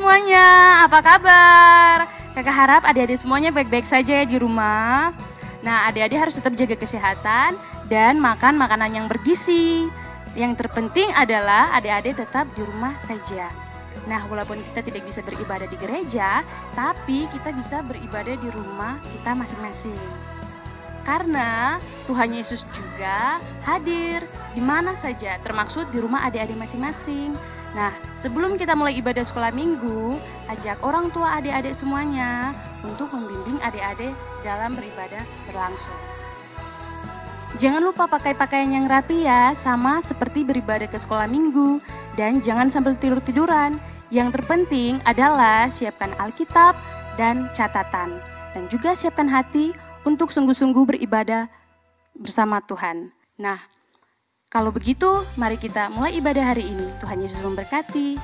semuanya, apa kabar? Kakak harap adik-adik semuanya baik-baik saja ya di rumah. Nah, adik-adik harus tetap jaga kesehatan dan makan makanan yang bergizi. Yang terpenting adalah adik-adik tetap di rumah saja. Nah, walaupun kita tidak bisa beribadah di gereja, tapi kita bisa beribadah di rumah kita masing-masing. Karena Tuhan Yesus juga hadir di mana saja, termaksud di rumah adik-adik masing-masing. Nah, sebelum kita mulai ibadah sekolah minggu, ajak orang tua adik-adik semuanya untuk membimbing adik-adik dalam beribadah berlangsung. Jangan lupa pakai pakaian yang rapi ya, sama seperti beribadah ke sekolah minggu. Dan jangan sambil tidur-tiduran. Yang terpenting adalah siapkan Alkitab dan catatan. Dan juga siapkan hati untuk sungguh-sungguh beribadah bersama Tuhan. Nah, kalau begitu, mari kita mulai ibadah hari ini. Tuhan Yesus memberkati.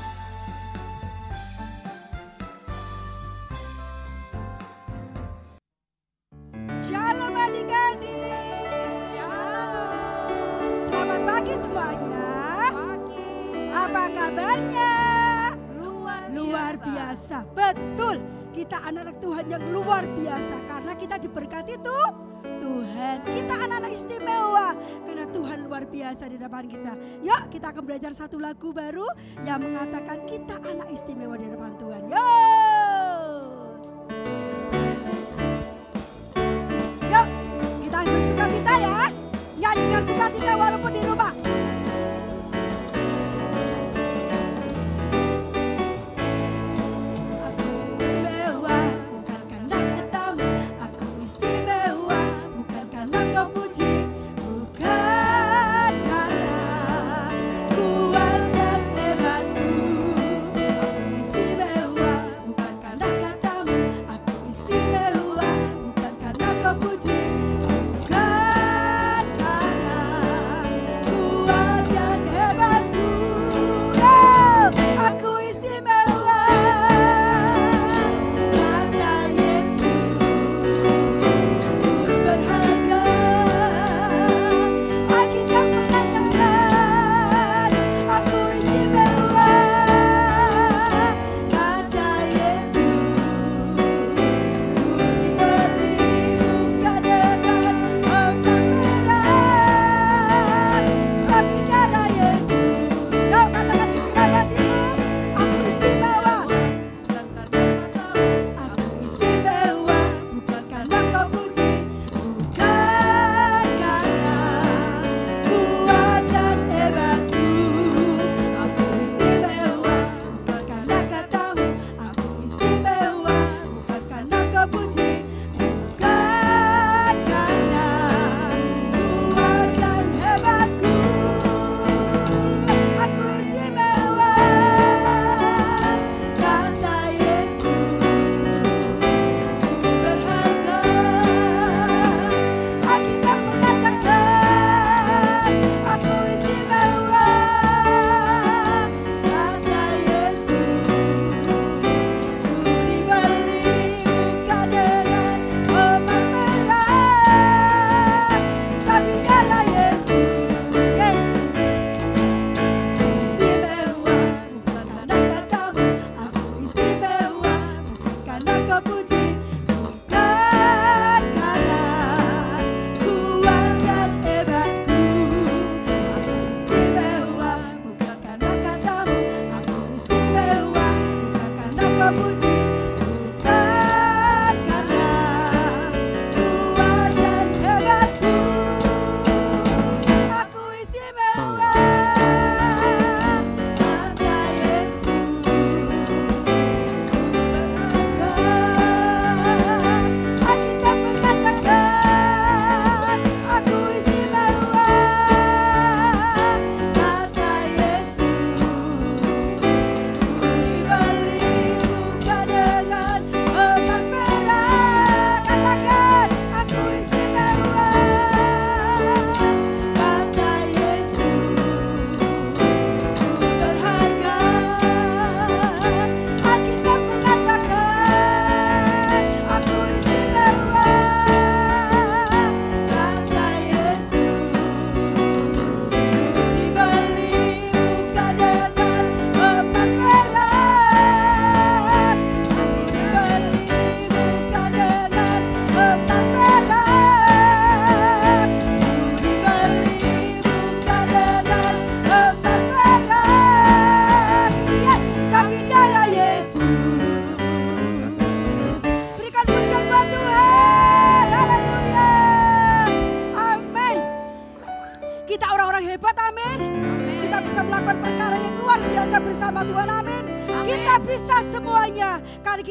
Shalom adik-adik. Shalom. Selamat pagi semuanya. Pagi. Apa kabarnya? Luar biasa. Betul. Kita anak-anak Tuhan yang luar biasa karena kita diberkati tuh Tuhan. Kita anak-anak istimewa karena Tuhan luar biasa di depan kita. Yuk kita akan belajar satu lagu baru yang mengatakan kita anak istimewa di depan Tuhan. Yuk. Yuk kita bersukacita ya. Nyanyikan sukacita walaupun di rumah. Puji, bukan karena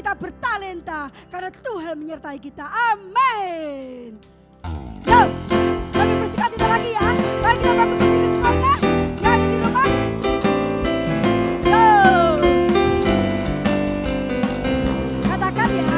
kita bertalenta karena Tuhan menyertai kita. Amin. Yuk, lebih bersuka cita lagi ya. Mari kita bangun berdiri semuanya. Yang ada di rumah. Yuk. Katakan ya.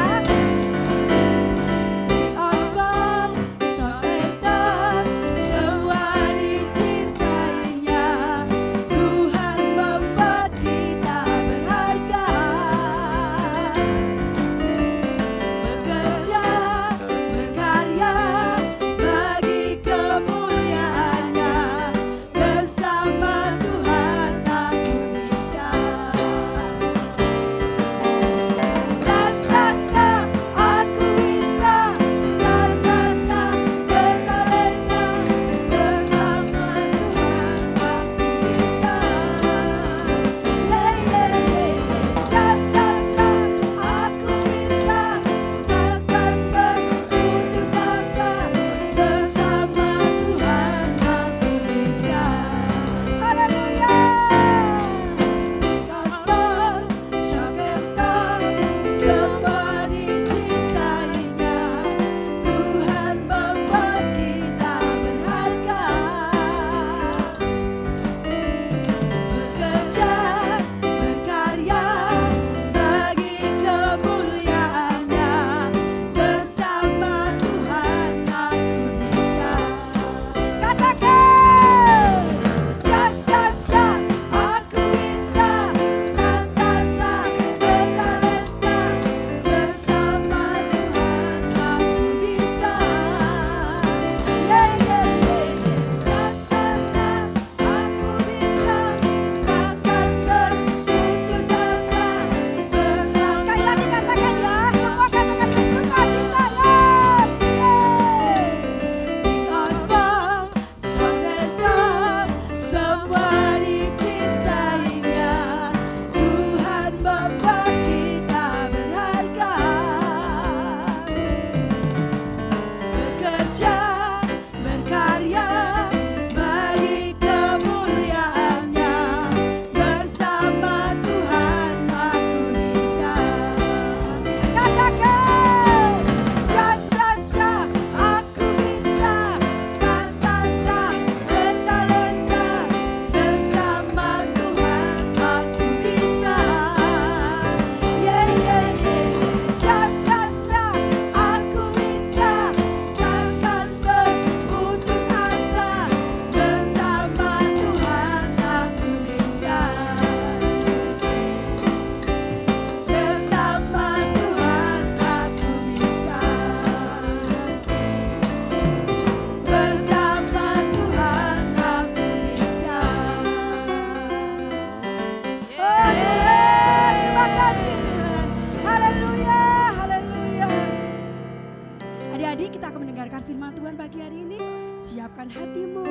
Siapkan hatimu,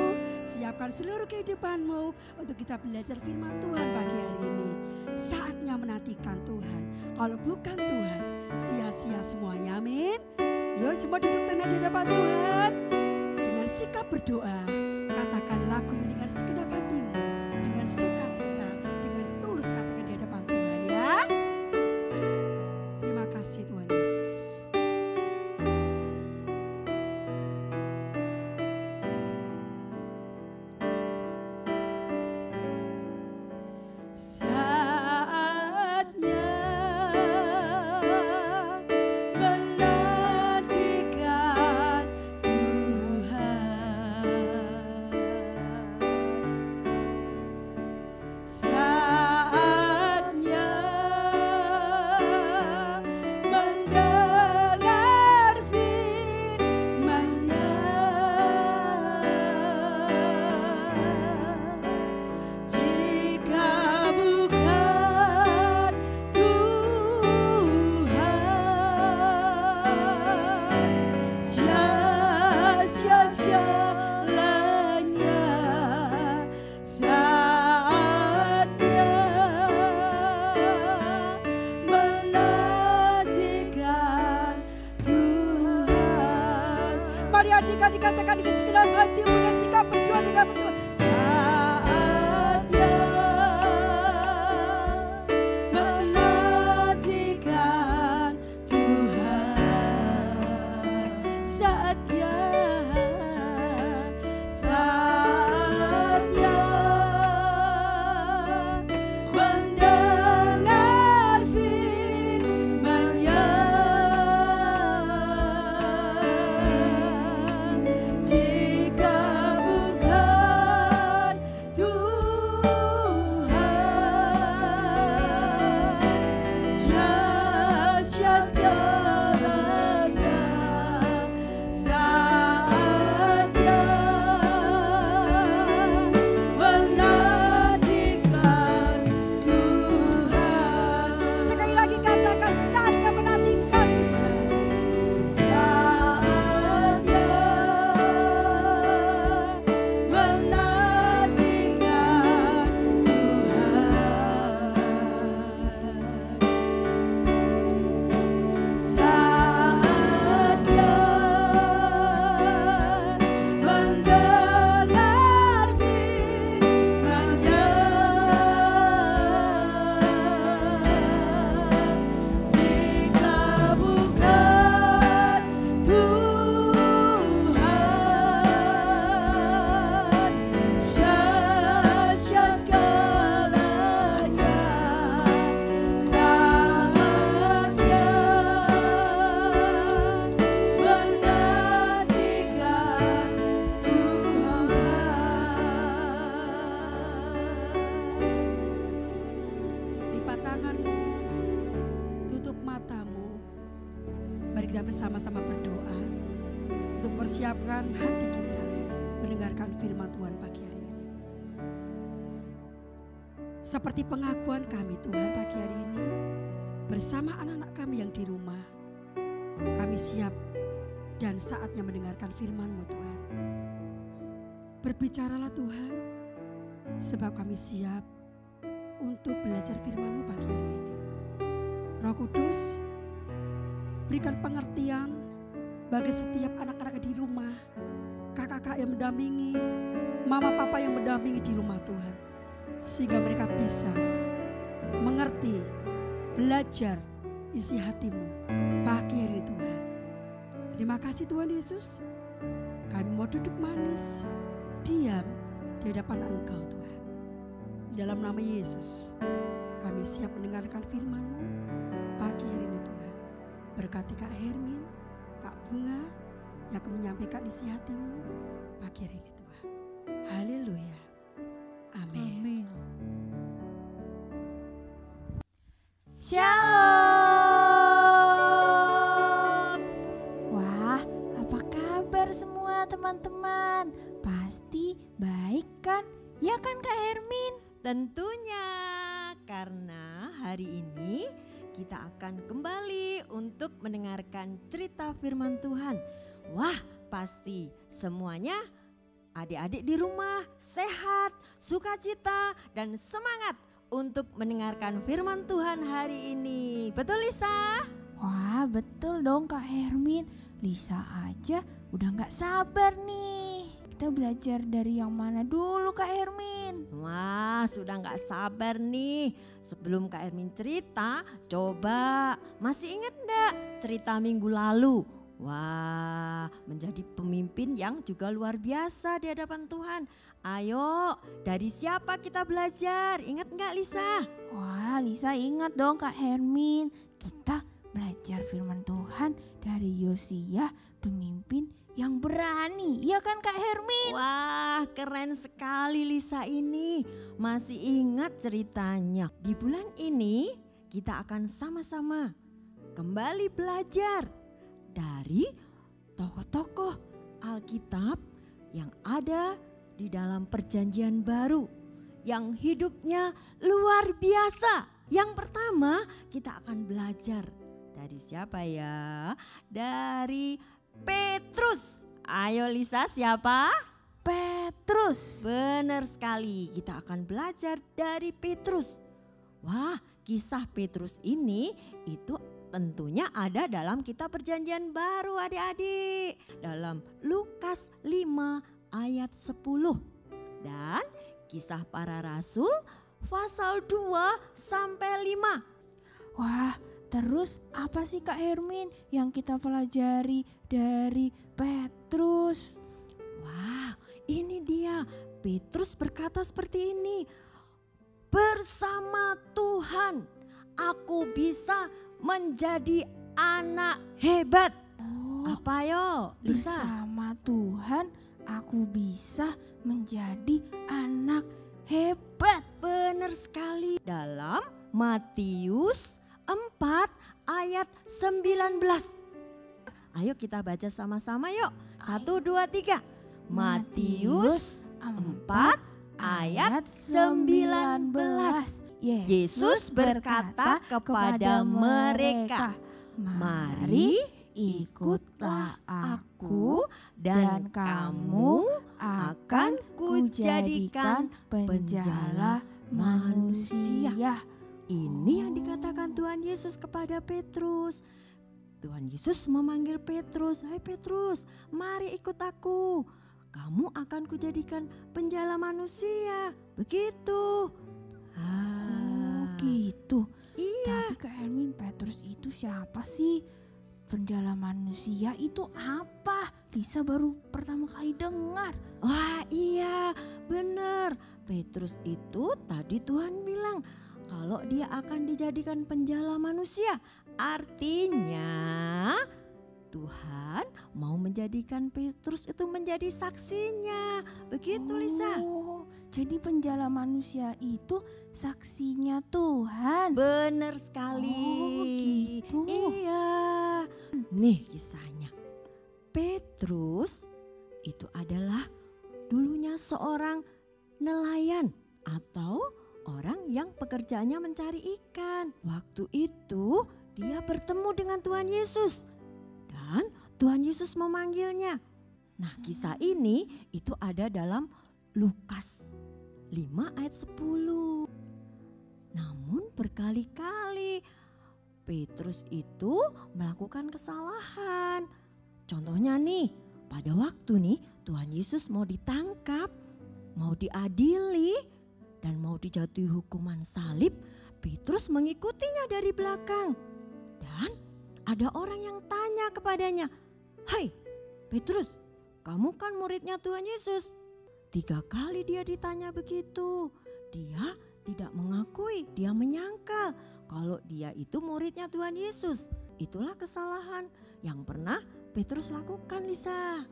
siapkan seluruh kehidupanmu untuk kita belajar firman Tuhan pagi hari ini. Saatnya menantikan Tuhan. Kalau bukan Tuhan, sia-sia semuanya. Amin. Yuk, cuma duduk tenang di depan Tuhan. Dengan sikap berdoa, katakan lagu ini dengan segenap hatimu, dengan sukacita, dengan tulus katakan di hadapan Tuhan ya. Terima kasih Tuhan Yesus. Dikatakan dengan segenap hati punya sikap berdoa di dalam Tuhan. Saatnya menantikan Mari kita bersama-sama berdoa untuk mempersiapkan hati kita mendengarkan firman Tuhan pagi hari ini. Seperti pengakuan kami Tuhan pagi hari ini, bersama anak-anak kami yang di rumah, kami siap dan saatnya mendengarkan firman-Mu Tuhan. Berbicaralah Tuhan, sebab kami siap untuk belajar firman-Mu pagi hari ini. Roh Kudus, berikan pengertian bagi setiap anak-anak di rumah, kakak-kakak yang mendampingi, mama papa yang mendampingi di rumah Tuhan. Sehingga mereka bisa mengerti, belajar isi hati-Mu pagi hari Tuhan. Terima kasih Tuhan Yesus. Kami mau duduk manis, diam di hadapan Engkau Tuhan. Di dalam nama Yesus, kami siap mendengarkan firman-Mu pagi hari ini Tuhan. Berkati Kak Hermin, Kak Bunga yang akan menyampaikan isi hati-Mu pagi hari ini Tuhan. Haleluya. Amin. Shalom. Wah, apa kabar semua teman-teman? Pasti baik kan? Ya kan Kak Hermin? Tentunya, karena hari ini kita akan kembali untuk mendengarkan cerita firman Tuhan. Wah, pasti semuanya adik-adik di rumah sehat, sukacita, dan semangat untuk mendengarkan firman Tuhan hari ini. Betul Lisa? Wah, betul dong Kak Hermin. Lisa aja udah gak sabar nih. Kita belajar dari yang mana dulu Kak Hermin? Wah, sudah gak sabar nih. Sebelum Kak Hermin cerita, coba masih ingat gak cerita minggu lalu? Wah, menjadi pemimpin yang juga luar biasa di hadapan Tuhan. Ayo, dari siapa kita belajar? Ingat gak Lisa? Wah, Lisa ingat dong Kak Hermin. Kita belajar firman Tuhan dari Yosia, pemimpin yang berani. Iya kan Kak Hermin? Wah, keren sekali Lisa ini. Masih ingat ceritanya. Di bulan ini kita akan sama-sama kembali belajar dari tokoh-tokoh Alkitab yang ada di dalam perjanjian baru yang hidupnya luar biasa. Yang pertama kita akan belajar dari siapa ya? Dari Petrus. Ayo Lisa, siapa? Petrus. Benar sekali, kita akan belajar dari Petrus. Wah, kisah Petrus ini itu tentunya ada dalam kitab perjanjian baru adik-adik. Dalam Lukas 5 ayat 10 dan kisah para rasul pasal 2 sampai 5. Wah, terus apa sih Kak Hermin yang kita pelajari dari Petrus? Wah, ini dia. Petrus berkata seperti ini. Bersama Tuhan aku bisa menjadi anak hebat. Apa yo, Lisa? Bersama Tuhan aku bisa menjadi anak hebat. Benar sekali. Dalam Matius 4 ayat 19. Ayo kita baca sama-sama yuk. 1, 2, 3. Matius 4 ayat 19. Yesus berkata kepada mereka, "Mari ikutlah aku dan kamu akan kujadikan penjala manusia." Ini yang dikatakan Tuhan Yesus kepada Petrus. Tuhan Yesus memanggil Petrus, "Hai Petrus, mari ikut aku. Kamu akan kujadikan penjala manusia." Begitu. Gitu. Iya. Tapi Kak Hermin, Petrus itu siapa sih? Penjala manusia itu apa? Lisa baru pertama kali dengar. Wah iya benar. Petrus itu tadi Tuhan bilang kalau dia akan dijadikan penjala manusia. Artinya Tuhan mau menjadikan Petrus itu menjadi saksinya. Begitu Lisa. Jadi penjala manusia itu saksinya Tuhan. Benar sekali. Oh gitu. Iya. Nih kisahnya. Petrus itu adalah dulunya seorang nelayan atau orang yang pekerjaannya mencari ikan. Waktu itu dia bertemu dengan Tuhan Yesus dan Tuhan Yesus memanggilnya. Nah, kisah ini itu ada dalam Lukas 5 ayat 10. Namun berkali-kali Petrus itu melakukan kesalahan. Contohnya nih, pada waktu nih Tuhan Yesus mau ditangkap, mau diadili, dan mau dijatuhi hukuman salib, Petrus mengikutinya dari belakang. Dan ada orang yang tanya kepadanya, "Hai Petrus, kamu kan muridnya Tuhan Yesus." 3 kali dia ditanya begitu. Dia tidak mengakui, dia menyangkal kalau dia itu muridnya Tuhan Yesus. Itulah kesalahan yang pernah Petrus lakukan, Lisa.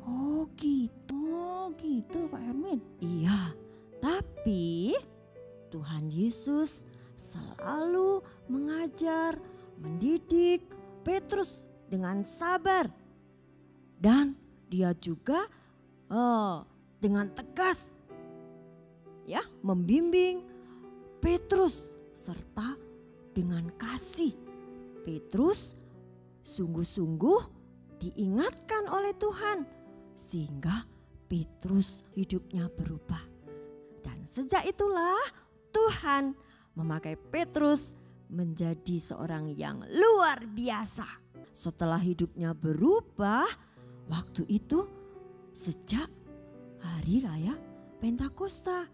Oh gitu Kak Hermin. Iya, tapi Tuhan Yesus selalu mengajar, mendidik Petrus dengan sabar. Dan dia juga dengan tegas ya membimbing Petrus serta dengan kasih. Petrus sungguh-sungguh diingatkan oleh Tuhan sehingga Petrus hidupnya berubah. Dan sejak itulah Tuhan memakai Petrus menjadi seorang yang luar biasa. Setelah hidupnya berubah, waktu itu sejak hari raya Pentakosta,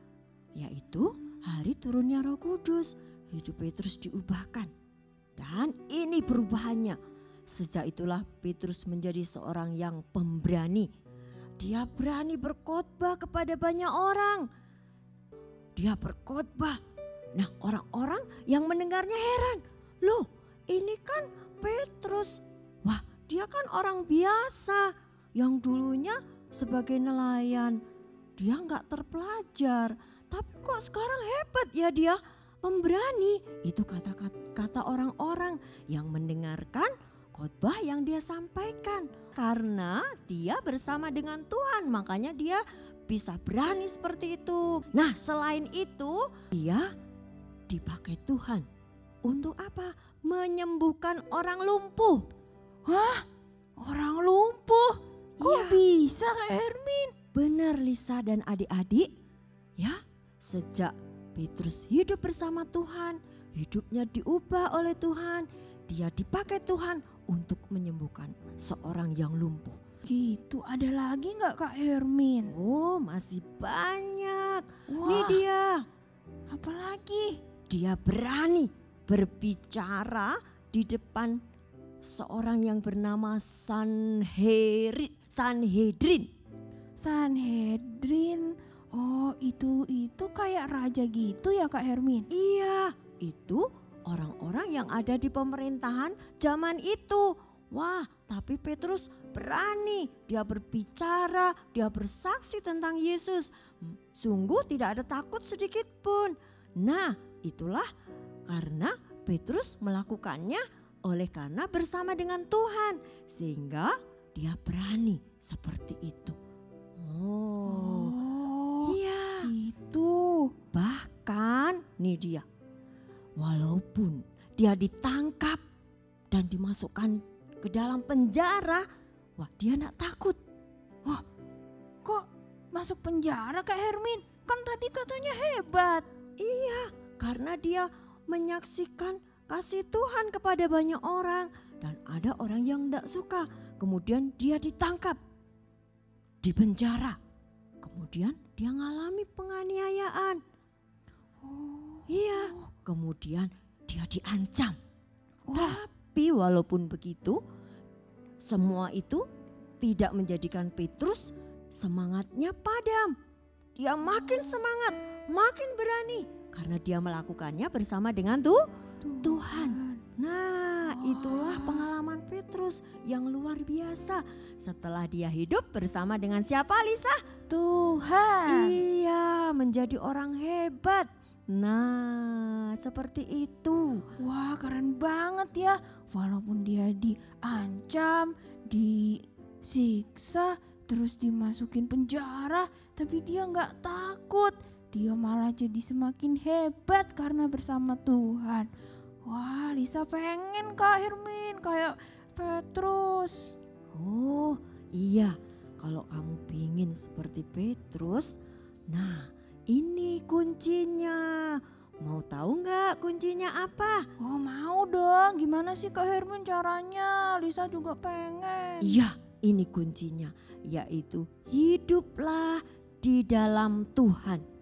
yaitu hari turunnya Roh Kudus, hidup Petrus diubahkan. Dan ini perubahannya. Sejak itulah Petrus menjadi seorang yang pemberani. Dia berani berkhotbah kepada banyak orang. Dia berkhotbah. Nah, orang-orang yang mendengarnya heran. Loh, ini kan Petrus. Wah, dia kan orang biasa yang dulunya sebagai nelayan. Dia nggak terpelajar. Tapi kok sekarang hebat ya dia, pemberani. Itu kata orang-orang yang mendengarkan khotbah yang dia sampaikan. Karena dia bersama dengan Tuhan, makanya dia bisa berani seperti itu. Nah, selain itu dia dipakai Tuhan untuk apa? Menyembuhkan orang lumpuh. Hah? Orang lumpuh? Kok Iya. bisa Kak Hermin? Benar Lisa dan adik-adik, ya sejak Petrus hidup bersama Tuhan, hidupnya diubah oleh Tuhan, dia dipakai Tuhan untuk menyembuhkan seorang yang lumpuh. Gitu, ada lagi nggak Kak Hermin? Oh, masih banyak. Wah, Nih dia, apalagi? dia berani berbicara di depan seorang yang bernama Sanhedrin. Sanhedrin. Oh, itu kayak raja gitu ya Kak Hermin? Iya, itu orang-orang yang ada di pemerintahan zaman itu. Wah, tapi Petrus berani, dia berbicara, dia bersaksi tentang Yesus. Sungguh tidak ada takut sedikit pun. Nah, itulah karena Petrus melakukannya oleh karena bersama dengan Tuhan. Sehingga dia berani seperti itu. Oh, Iya. gitu. Bahkan nih dia, walaupun dia ditangkap dan dimasukkan ke dalam penjara, wah dia gak takut. Kok masuk penjara Kak Hermin? Kan tadi katanya hebat. Iya, karena dia menyaksikan kasih Tuhan kepada banyak orang. Dan ada orang yang gak suka, kemudian dia ditangkap, di penjara. Kemudian dia ngalami penganiayaan. Oh, Iya, kemudian dia diancam. wah, Tapi walaupun begitu, semua itu tidak menjadikan Petrus semangatnya padam. Dia makin semangat, makin berani karena dia melakukannya bersama dengan Tuhan. Nah, itulah pengalaman Petrus yang luar biasa setelah dia hidup bersama dengan siapa, Lisa? Tuhan. Iya, menjadi orang hebat. Nah, seperti itu. Wah, keren banget ya. Walaupun dia diancam, disiksa, terus dimasukin penjara, tapi dia nggak takut. Dia malah jadi semakin hebat karena bersama Tuhan. Wah, Lisa pengen Kak Hermin kayak Petrus. Oh iya, kalau kamu pingin seperti Petrus, nah ini kuncinya. Mau tahu nggak kuncinya apa? Oh, mau dong. Gimana sih Kak Hermin caranya? Lisa juga pengen. Iya, ini kuncinya, yaitu hiduplah di dalam Tuhan.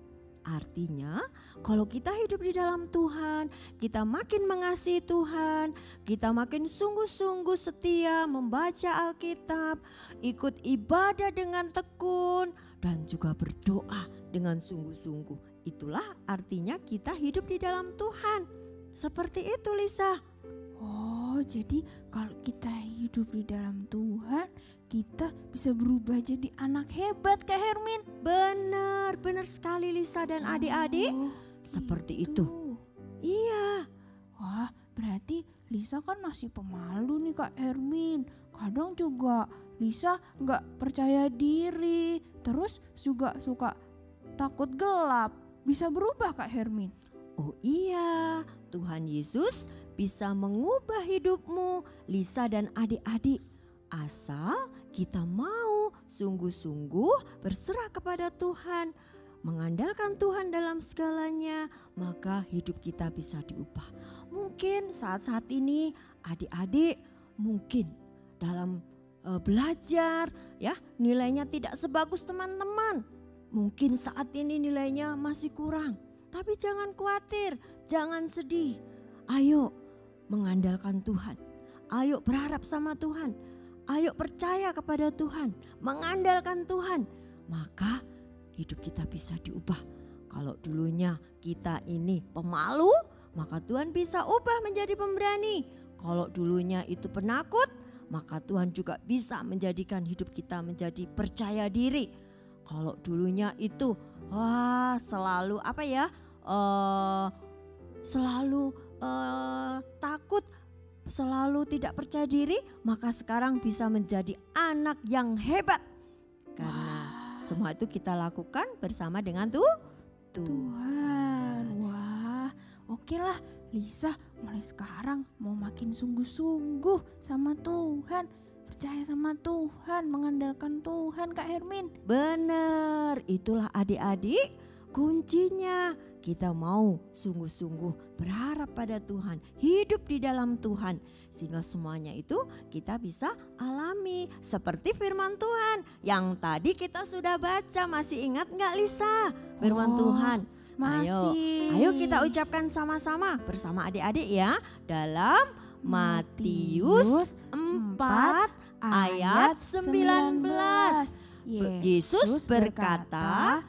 Artinya, kalau kita hidup di dalam Tuhan, kita makin mengasihi Tuhan, kita makin sungguh-sungguh setia membaca Alkitab, ikut ibadah dengan tekun, dan juga berdoa dengan sungguh-sungguh. Itulah artinya kita hidup di dalam Tuhan. Seperti itu, Lisa. Oh, jadi kalau kita hidup di dalam Tuhan, kita bisa berubah jadi anak hebat Kak Hermin. Benar sekali Lisa dan adik-adik. Oh, Seperti gitu. itu. Iya. Wah, berarti Lisa kan masih pemalu nih Kak Hermin. Kadang juga Lisa nggak percaya diri, terus juga suka takut gelap. Bisa berubah Kak Hermin? Oh iya, Tuhan Yesus bisa mengubah hidupmu, Lisa dan adik-adik. Asal kita mau sungguh-sungguh berserah kepada Tuhan, mengandalkan Tuhan dalam segalanya, maka hidup kita bisa diubah. Mungkin saat-saat ini adik-adik mungkin dalam belajar ya nilainya tidak sebagus teman-teman. Mungkin saat ini nilainya masih kurang. Tapi jangan khawatir, jangan sedih. Ayo mengandalkan Tuhan. Ayo berharap sama Tuhan. Ayo percaya kepada Tuhan, mengandalkan Tuhan. Maka hidup kita bisa diubah. Kalau dulunya kita ini pemalu, maka Tuhan bisa ubah menjadi pemberani. Kalau dulunya itu penakut, maka Tuhan juga bisa menjadikan hidup kita menjadi percaya diri. Kalau dulunya itu selalu selalu takut, selalu tidak percaya diri, maka sekarang bisa menjadi anak yang hebat. Karena semua itu kita lakukan bersama dengan Tuhan. Wah, oke lah Lisa, mulai sekarang mau makin sungguh-sungguh sama Tuhan, percaya sama Tuhan, mengandalkan Tuhan Kak Hermin. Benar, itulah adik-adik kuncinya. Kita mau sungguh-sungguh berharap pada Tuhan, hidup di dalam Tuhan, sehingga semuanya itu kita bisa alami seperti firman Tuhan yang tadi kita sudah baca. Masih ingat nggak Lisa firman Tuhan? Masih. Ayo kita ucapkan sama-sama bersama adik-adik ya, dalam Matius 4 ayat 19. Yesus berkata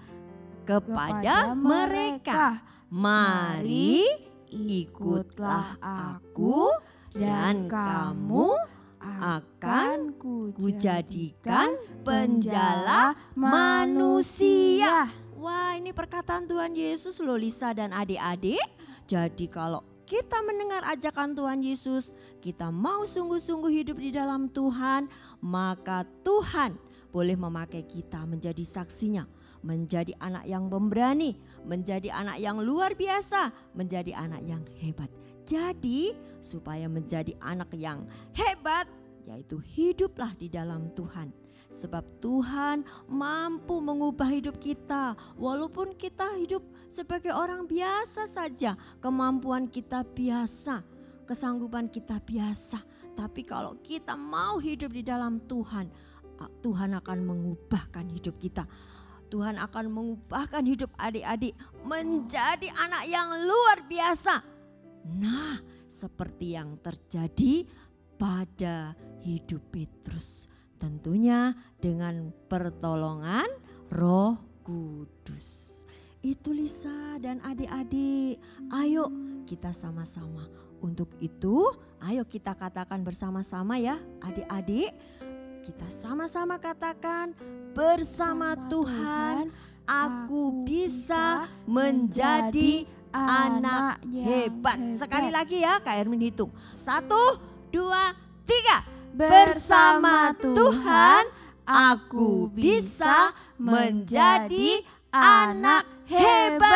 kepada mereka, "Mari ikutlah aku dan kamu akan kujadikan penjala manusia." Wah, ini perkataan Tuhan Yesus loh Lisa dan adik-adik. Jadi kalau kita mendengar ajakan Tuhan Yesus, kita mau sungguh-sungguh hidup di dalam Tuhan, maka Tuhan boleh memakai kita menjadi saksinya, menjadi anak yang pemberani, menjadi anak yang luar biasa, menjadi anak yang hebat. Jadi supaya menjadi anak yang hebat, yaitu hiduplah di dalam Tuhan. Sebab Tuhan mampu mengubah hidup kita. Walaupun kita hidup sebagai orang biasa saja, kemampuan kita biasa, kesanggupan kita biasa. Tapi kalau kita mau hidup di dalam Tuhan, Tuhan akan mengubahkan hidup kita. Tuhan akan mengubahkan hidup adik-adik menjadi anak yang luar biasa. Nah, seperti yang terjadi pada hidup Petrus. Tentunya dengan pertolongan Roh Kudus. Itu Lisa dan adik-adik. Ayo kita sama-sama. Untuk itu, ayo kita katakan bersama-sama ya adik-adik. Kita sama-sama katakan, bersama Tuhan aku bisa menjadi anak yang hebat. Sekali lagi ya Kak Hermin hitung. 1, 2, 3. Bersama Tuhan, aku bisa menjadi anak hebat.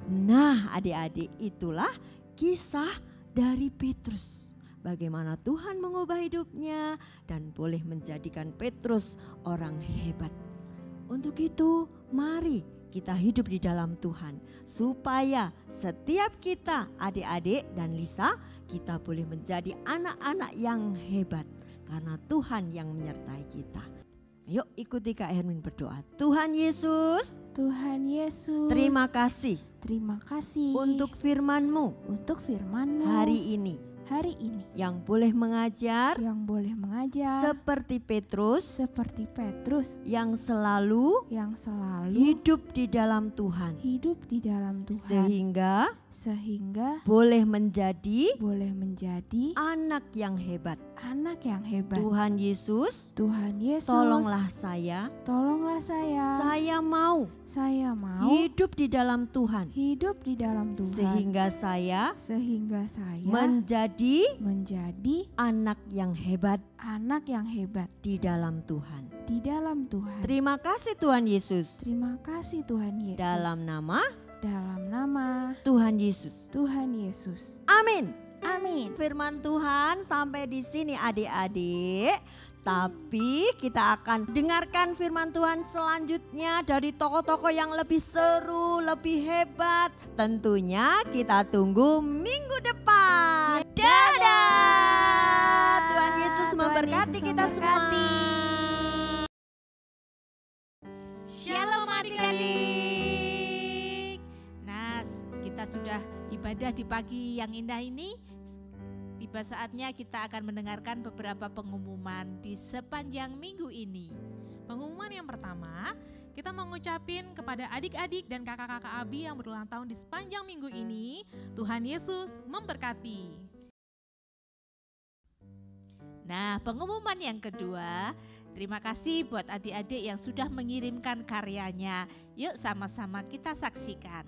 Nah adik-adik, itulah kisah dari Petrus. Bagaimana Tuhan mengubah hidupnya dan boleh menjadikan Petrus orang hebat. Untuk itu mari kita hidup di dalam Tuhan, supaya setiap kita adik-adik dan Lisa, kita boleh menjadi anak-anak yang hebat karena Tuhan yang menyertai kita. Ayo ikuti Kak Hermin berdoa. Tuhan Yesus, Tuhan Yesus, terima kasih untuk firman-Mu firman-Mu hari ini hari ini yang boleh mengajar yang boleh mengajar seperti Petrus yang selalu hidup di dalam Tuhan, sehingga boleh menjadi anak yang hebat. Tuhan Yesus, tolonglah saya mau hidup di dalam Tuhan, sehingga saya menjadi anak yang hebat di dalam Tuhan. Terima kasih Tuhan Yesus. Dalam nama Tuhan Yesus. Amin. Firman Tuhan sampai di sini adik-adik. Tapi kita akan dengarkan firman Tuhan selanjutnya dari tokoh-tokoh yang lebih seru, lebih hebat. Tentunya kita tunggu minggu depan. Dadah. Tuhan Yesus memberkati kita semua. Shalom adik-adik. Nah, kita sudah ibadah di pagi yang indah ini. Tiba saatnya kita akan mendengarkan beberapa pengumuman di sepanjang minggu ini. Pengumuman yang pertama, kita mengucapin kepada adik-adik dan kakak-kakak Abi yang berulang tahun di sepanjang minggu ini, Tuhan Yesus memberkati. Nah, pengumuman yang kedua, terima kasih buat adik-adik yang sudah mengirimkan karyanya. Yuk sama-sama kita saksikan.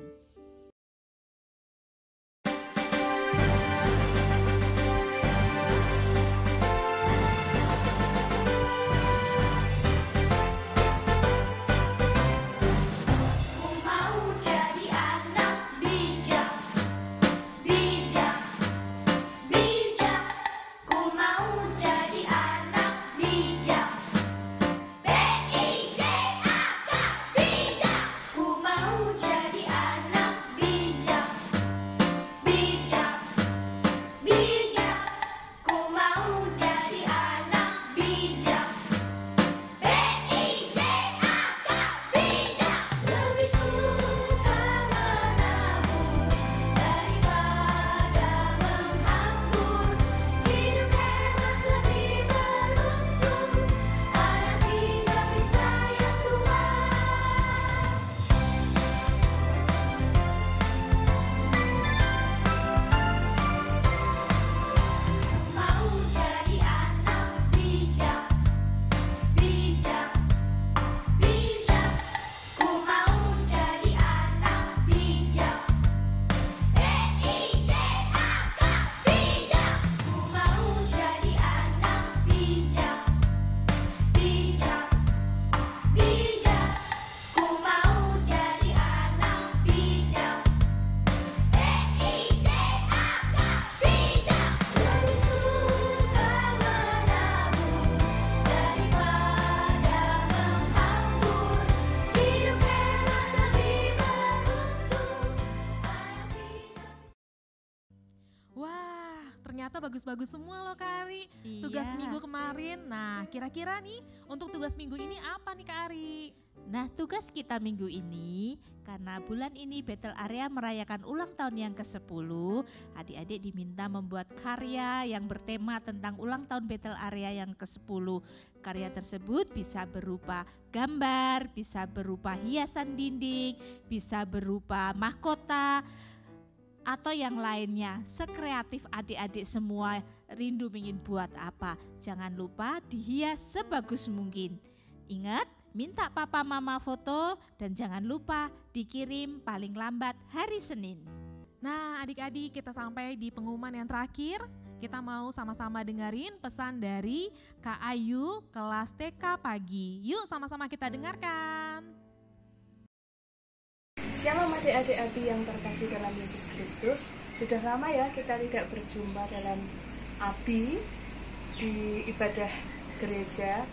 Ternyata bagus-bagus semua loh Kak Ari. Tugas Iya. minggu kemarin. Nah kira-kira nih untuk tugas minggu ini apa nih Kak Ari? Nah, tugas kita minggu ini, karena bulan ini Bethel Area merayakan ulang tahun yang ke-10, adik-adik diminta membuat karya yang bertema tentang ulang tahun Bethel Area yang ke-10. Karya tersebut bisa berupa gambar, bisa berupa hiasan dinding, bisa berupa mahkota, atau yang lainnya. Sekreatif adik-adik semua, rindu ingin buat apa. Jangan lupa dihias sebagus mungkin. Ingat, minta papa mama foto, dan jangan lupa dikirim paling lambat hari Senin. Nah, adik-adik, kita sampai di pengumuman yang terakhir. Kita mau sama-sama dengerin pesan dari Kak Ayu kelas TK pagi. Yuk sama-sama kita dengarkan. Shalom adik-adik Abi yang terkasih dalam Yesus Kristus. Sudah lama ya kita tidak berjumpa dalam Abi di ibadah gereja.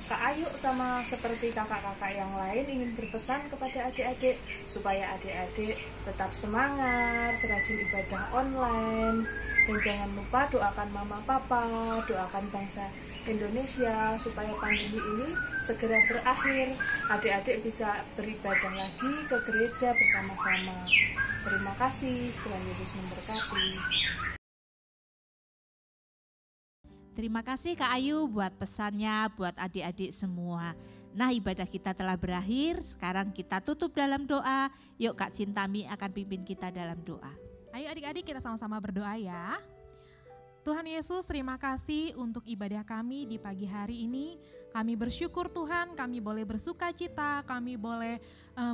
Kak Ayu sama seperti kakak-kakak yang lain ingin berpesan kepada adik-adik supaya adik-adik tetap semangat, rajin ibadah online, dan jangan lupa doakan mama papa, doakan bangsa Indonesia supaya pandemi ini segera berakhir. Adik-adik bisa beribadah lagi ke gereja bersama-sama. Terima kasih, Tuhan Yesus memberkati. Terima kasih Kak Ayu buat pesannya buat adik-adik semua. Nah, ibadah kita telah berakhir, sekarang kita tutup dalam doa. Yuk Kak Cintami akan pimpin kita dalam doa. Ayo adik-adik kita sama-sama berdoa ya. Tuhan Yesus, terima kasih untuk ibadah kami di pagi hari ini. Kami bersyukur Tuhan, kami boleh bersuka cita, kami boleh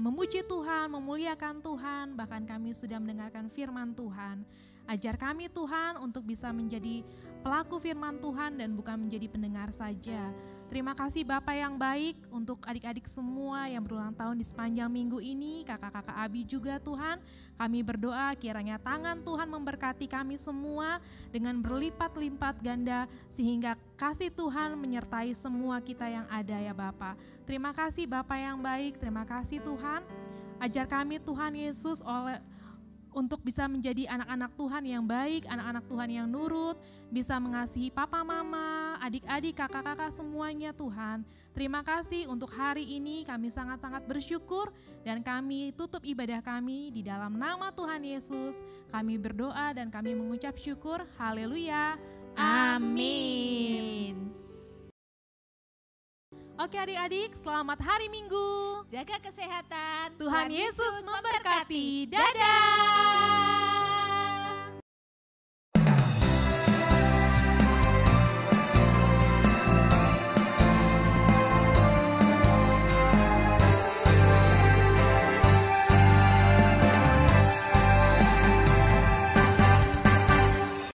memuji Tuhan, memuliakan Tuhan, bahkan kami sudah mendengarkan firman Tuhan. Ajar kami Tuhan untuk bisa menjadi pelaku firman Tuhan dan bukan menjadi pendengar saja. Terima kasih Bapak yang baik untuk adik-adik semua yang berulang tahun di sepanjang minggu ini, kakak-kakak Abi juga Tuhan. Kami berdoa kiranya tangan Tuhan memberkati kami semua dengan berlipat-lipat ganda sehingga kasih Tuhan menyertai semua kita yang ada ya Bapak. Terima kasih Bapak yang baik, terima kasih Tuhan. Ajar kami Tuhan Yesus untuk bisa menjadi anak-anak Tuhan yang baik, anak-anak Tuhan yang nurut, bisa mengasihi papa mama, adik-adik, kakak-kakak semuanya Tuhan. Terima kasih untuk hari ini, kami sangat-sangat bersyukur dan kami tutup ibadah kami di dalam nama Tuhan Yesus. Kami berdoa dan kami mengucap syukur. Haleluya. Amin. Oke adik-adik, selamat hari Minggu. Jaga kesehatan. Tuhan Yesus memberkati. Dadah.